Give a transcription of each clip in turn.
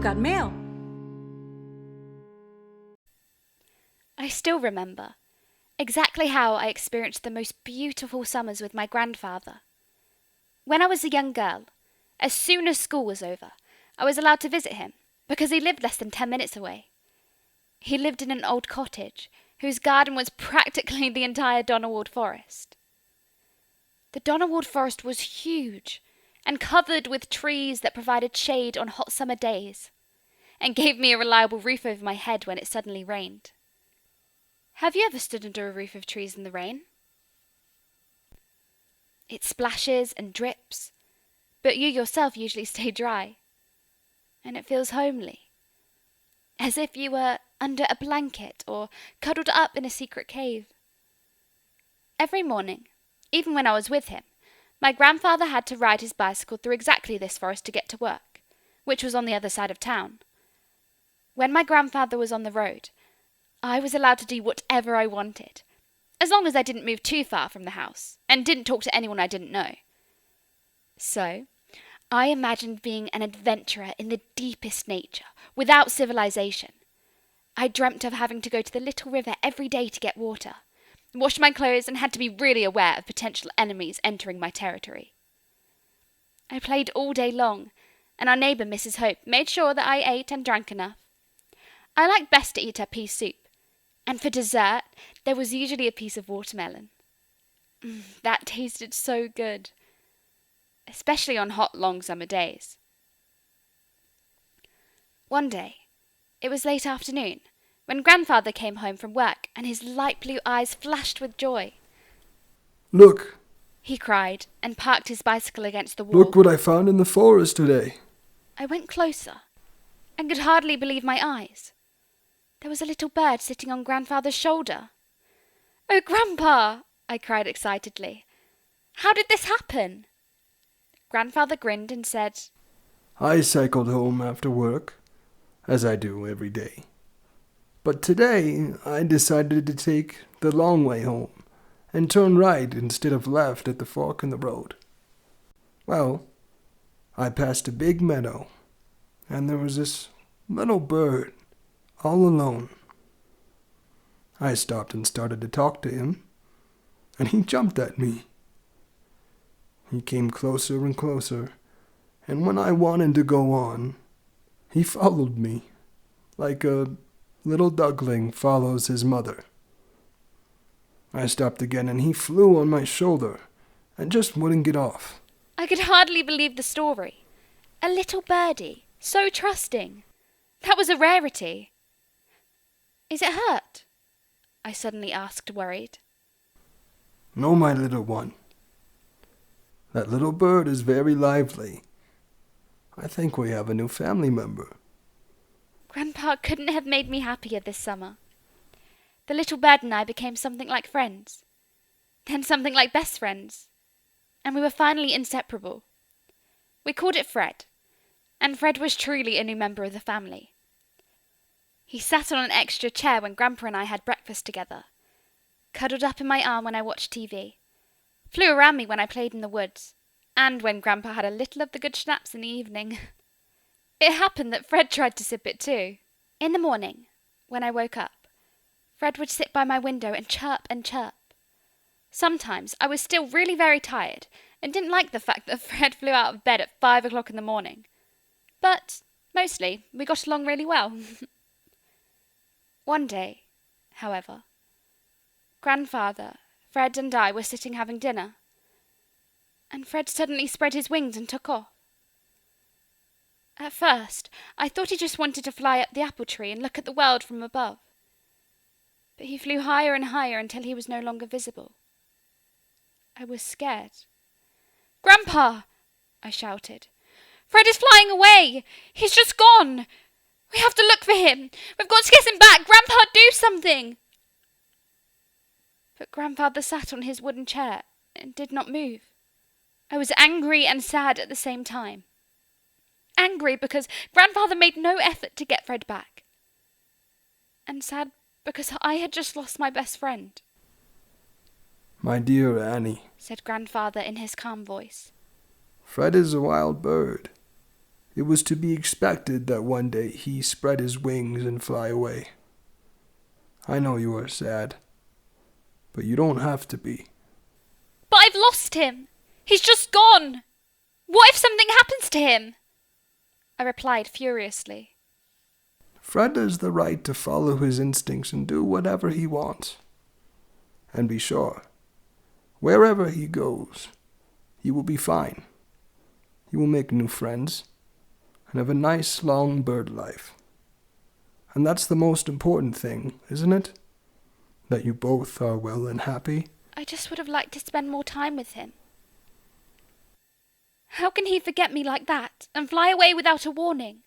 got mail. I still remember exactly how I experienced the most beautiful summers with my grandfather. When I was a young girl, as soon as school was over, I was allowed to visit him because he lived less than 10 minutes away. He lived in an old cottage whose garden was practically the entire Donnerwald Forest. The Donnerwald Forest was huge and covered with trees that provided shade on hot summer days and gave me a reliable roof over my head when it suddenly rained. Have you ever stood under a roof of trees in the rain? It splashes and drips, but you yourself usually stay dry. And it feels homely, as if you were under a blanket or cuddled up in a secret cave. Every morning, even when I was with him, my grandfather had to ride his bicycle through exactly this forest to get to work, which was on the other side of town. When my grandfather was on the road, I was allowed to do whatever I wanted, as long as I didn't move too far from the house and didn't talk to anyone I didn't know. So, I imagined being an adventurer in the deepest nature, without civilization. I dreamt of having to go to the little river every day to get water, wash my clothes, and had to be really aware of potential enemies entering my territory. I played all day long, and our neighbour Mrs. Hope made sure that I ate and drank enough. I liked best to eat her pea soup, and for dessert there was usually a piece of watermelon. That tasted so good, especially on hot, long summer days. One day, it was late afternoon, when grandfather came home from work and his light blue eyes flashed with joy. "Look," he cried, and parked his bicycle against the wall. "Look what I found in the forest today." I went closer and could hardly believe my eyes. There was a little bird sitting on grandfather's shoulder. "Oh, Grandpa!" I cried excitedly. "How did this happen?" Grandfather grinned and said, "I cycled home after work, as I do every day. But today I decided to take the long way home and turn right instead of left at the fork in the road. Well, I passed a big meadow, and there was this little bird all alone. I stopped and started to talk to him, and he jumped at me. He came closer and closer, and when I wanted to go on, he followed me, like a little duckling follows his mother. I stopped again, and he flew on my shoulder and just wouldn't get off." I could hardly believe the story. A little birdie, so trusting. That was a rarity. "Is it hurt?" I suddenly asked, worried. "No, my little one. That little bird is very lively. I think we have a new family member." Grandpa couldn't have made me happier this summer. The little bird and I became something like friends, then something like best friends, and we were finally inseparable. We called it Fred, and Fred was truly a new member of the family. He sat on an extra chair when Grandpa and I had breakfast together, cuddled up in my arm when I watched TV, flew around me when I played in the woods, and when Grandpa had a little of the good schnapps in the evening. It happened that Fred tried to sip it too. In the morning, when I woke up, Fred would sit by my window and chirp and chirp. Sometimes I was still really very tired and didn't like the fact that Fred flew out of bed at 5 o'clock in the morning. But mostly we got along really well. One day, however, Grandfather, Fred and I were sitting having dinner, and Fred suddenly spread his wings and took off. At first, I thought he just wanted to fly up the apple tree and look at the world from above. But he flew higher and higher until he was no longer visible. I was scared. "Grandpa!" I shouted. "Fred is flying away! He's just gone! We have to look for him! We've got to get him back! Grandpa, do something!" But Grandfather sat on his wooden chair and did not move. I was angry and sad at the same time. Angry because Grandfather made no effort to get Fred back. And sad because I had just lost my best friend. "My dear Annie," said Grandfather in his calm voice. "Fred is a wild bird. It was to be expected that one day he spread his wings and fly away. I know you are sad, but you don't have to be. But I've lost him. He's just gone. What if something happens to him? I replied furiously. Fred has the right to follow his instincts and do whatever he wants. And be sure, wherever he goes, he will be fine. He will make new friends and have a nice long bird life. And that's the most important thing, isn't it? That you both are well and happy. I just would have liked to spend more time with him. How can he forget me like that and fly away without a warning?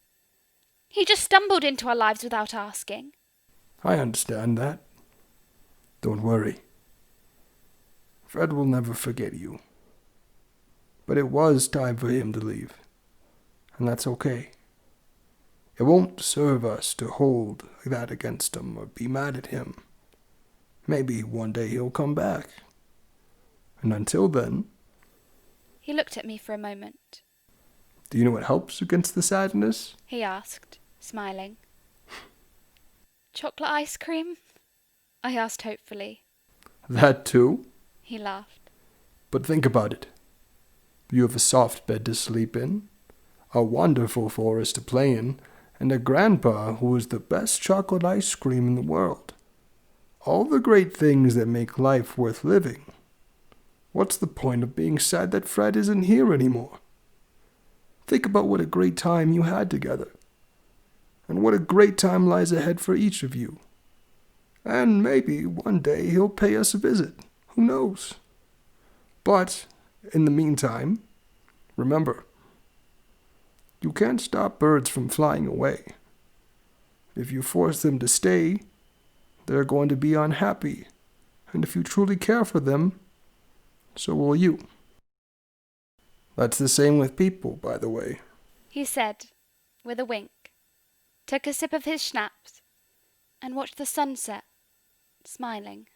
He just stumbled into our lives without asking. I understand that. Don't worry. Fred will never forget you. But it was time for him to leave. And that's okay. It won't serve us to hold that against him or be mad at him. Maybe one day he'll come back. And until then... He looked at me for a moment. Do you know what helps against the sadness? He asked, smiling. Chocolate ice cream? I asked hopefully. That too? He laughed. But think about it. You have a soft bed to sleep in, a wonderful forest to play in, and a grandpa who is the best chocolate ice cream in the world. All the great things that make life worth living. What's the point of being sad that Fred isn't here anymore? Think about what a great time you had together. And what a great time lies ahead for each of you. And maybe one day he'll pay us a visit. Who knows? But, in the meantime, remember, you can't stop birds from flying away. If you force them to stay, they're going to be unhappy. And if you truly care for them, so will you. That's the same with people, by the way. He said, with a wink, took a sip of his schnapps, and watched the sunset, smiling.